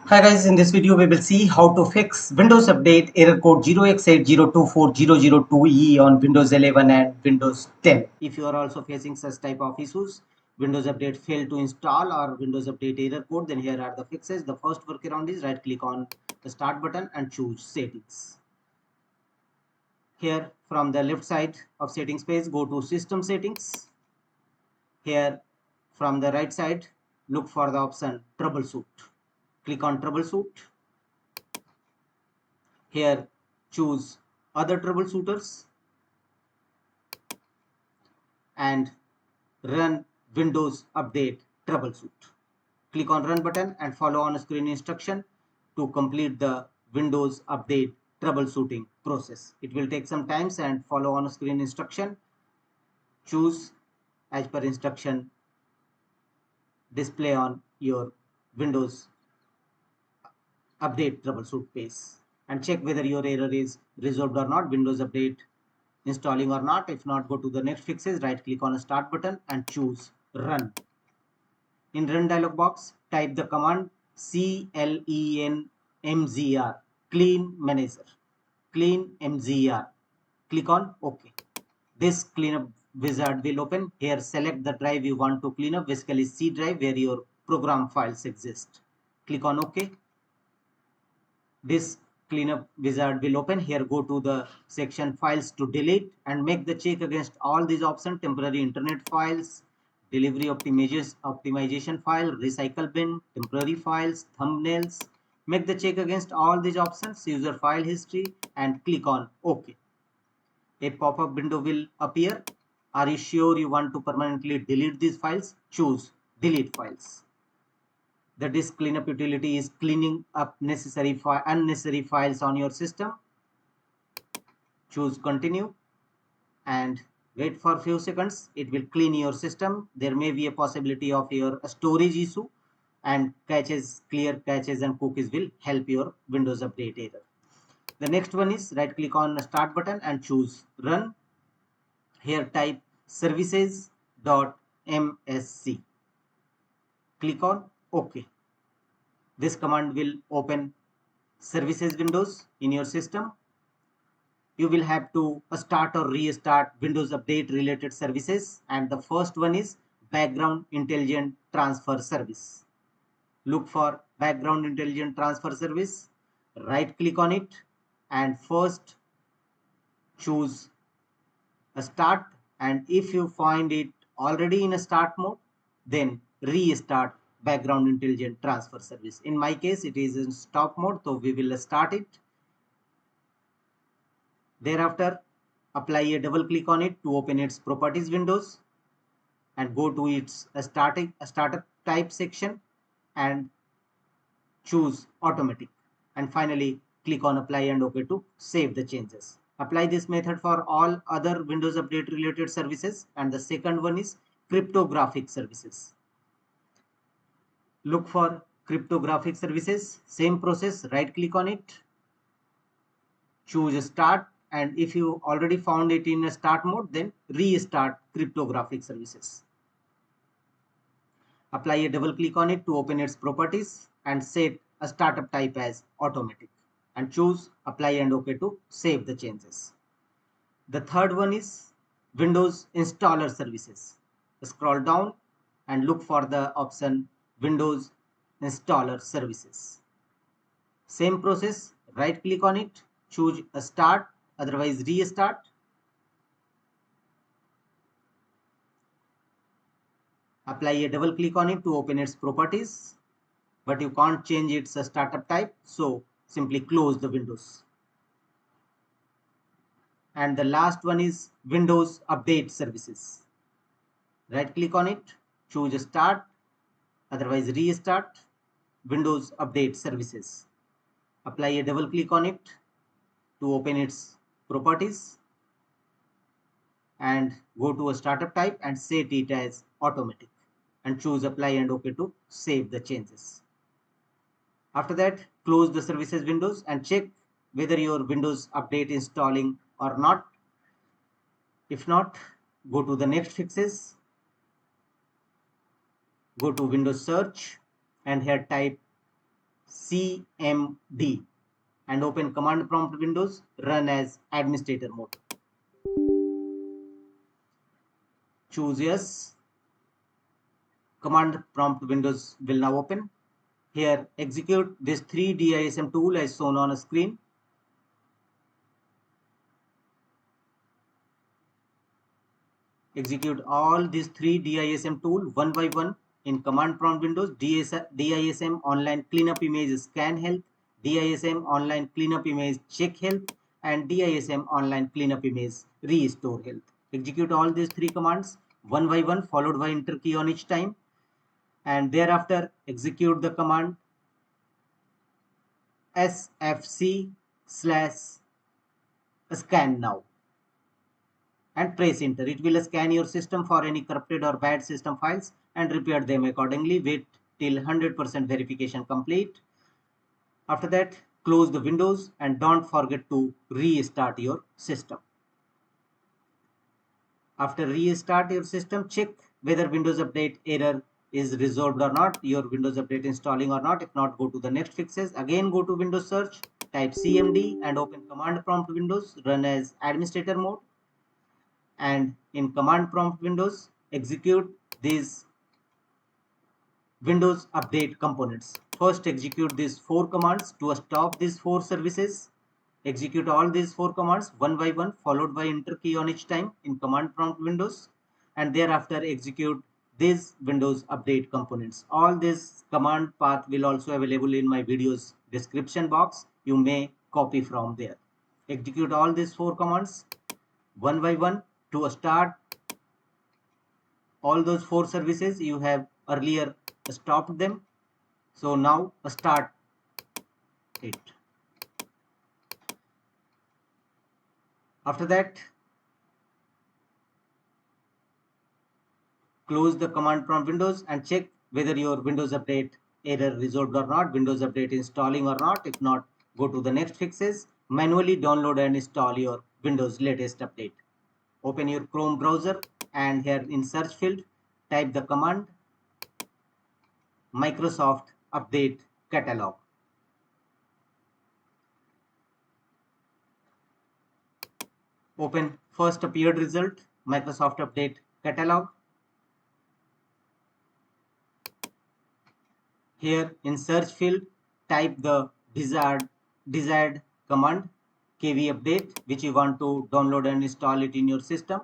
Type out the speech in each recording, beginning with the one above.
Hi guys, in this video we will see how to fix Windows Update error code 0x8024002e on Windows 11 and Windows 10. If you are also facing such type of issues, Windows Update failed to install or Windows Update error code, then here are the fixes. The first workaround is right click on the start button and choose settings. Here from the left side of settings page, go to system settings. Here from the right side, look for the option troubleshoot. Click on troubleshoot. Here choose other troubleshooters and run Windows Update troubleshoot. Click on run button and follow on screen instruction to complete the Windows Update troubleshooting process. It will take some time and follow on screen instruction. Choose as per instruction display on your Windows Update troubleshoot page and check whether your error is resolved or not. Windows Update installing or not. If not, go to the next fixes, right click on a start button and choose run. In run dialog box, type the command cleanmzr, clean manager, clean mzr. Click on OK. This cleanup wizard will open. Here select the drive you want to clean up, basically C drive where your program files exist. Click on OK. This cleanup wizard will open. Here go to the section files to delete and make the check against all these options: temporary internet files, delivery optimization file, recycle bin, temporary files, thumbnails. Make the check against all these options, user file history, and click on OK. A pop-up window will appear. Are you sure you want to permanently delete these files? Choose delete files. The disk cleanup utility is cleaning up unnecessary files on your system. Choose continue and wait for a few seconds. It will clean your system. There may be a possibility of your storage issue, and clear caches and cookies will help your Windows Update error. The next one is right click on the start button and choose run. Here type services.msc. Click on OK. This command will open services windows in your system. You will have to start or restart Windows Update related services, and the first one is background intelligent transfer service. Look for background intelligent transfer service, right click on it and first choose a start, and if you find it already in a start mode, then restart background intelligent transfer service. In my case it is in stop mode, so we will start it. Thereafter apply a double click on it to open its properties windows and go to its startup type section and choose automatic, and finally click on apply and OK to save the changes. Apply this method for all other Windows Update related services. And the second one is cryptographic services. Look for cryptographic services. Same process, right click on it, choose start, and if you already found it in a start mode, then restart cryptographic services. Apply a double click on it to open its properties and set a startup type as automatic and choose apply and OK to save the changes. The third one is Windows installer services. Scroll down and look for the option Windows installer services. Same process, right click on it, choose a start, otherwise restart. Apply a double click on it to open its properties, but you can't change its startup type, so simply close the windows. And the last one is Windows Update services. Right click on it, choose start, otherwise restart Windows Update services. Apply a double click on it to open its properties and go to a startup type and set it as automatic and choose apply and OK to save the changes. After that, close the services windows and check whether your Windows Update installing or not. If not, go to the next fixes, go to Windows search and here type cmd and open command prompt windows, run as administrator mode. Choose yes. Command prompt windows will now open. Here execute this 3DISM tool as shown on a screen. Execute all these 3DISM tool one by one in command prompt windows. DISM online cleanup image scanhealth, DISM online cleanup image checkhealth, and DISM online cleanup image restorehealth. Execute all these three commands one by one, followed by enter key on each time, and thereafter execute the command sfc/scan now and press enter. It will scan your system for any corrupted or bad system files and repair them accordingly. Wait till 100% verification complete. After that, close the windows and don't forget to restart your system. After restart your system, check whether Windows Update error is resolved or not, your Windows Update installing or not. If not, go to the next fixes. Again, go to Windows search, type cmd and open command prompt windows, run as administrator mode. And in command prompt windows, execute these Windows Update components. First, execute these 4 commands to stop these 4 services. Execute all these 4 commands one by one, followed by enter key on each time in command prompt windows, and thereafter execute these Windows Update components. All this command path will also available in my video's description box. You may copy from there. Execute all these 4 commands one by one to start all those 4 services you have earlier stopped them. So now start it. After that, close the command prompt windows and check whether your Windows Update error resolved or not, Windows Update installing or not. If not, go to the next fixes. Manually download and install your Windows latest update. Open your Chrome browser and here in search field, type the command Microsoft Update Catalog. Open first appeared result, Microsoft Update Catalog. Here in search field, type the desired command kv update which you want to download and install it in your system,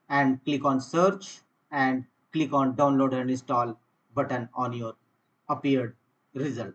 and click on search and click on download and install button on your appeared result.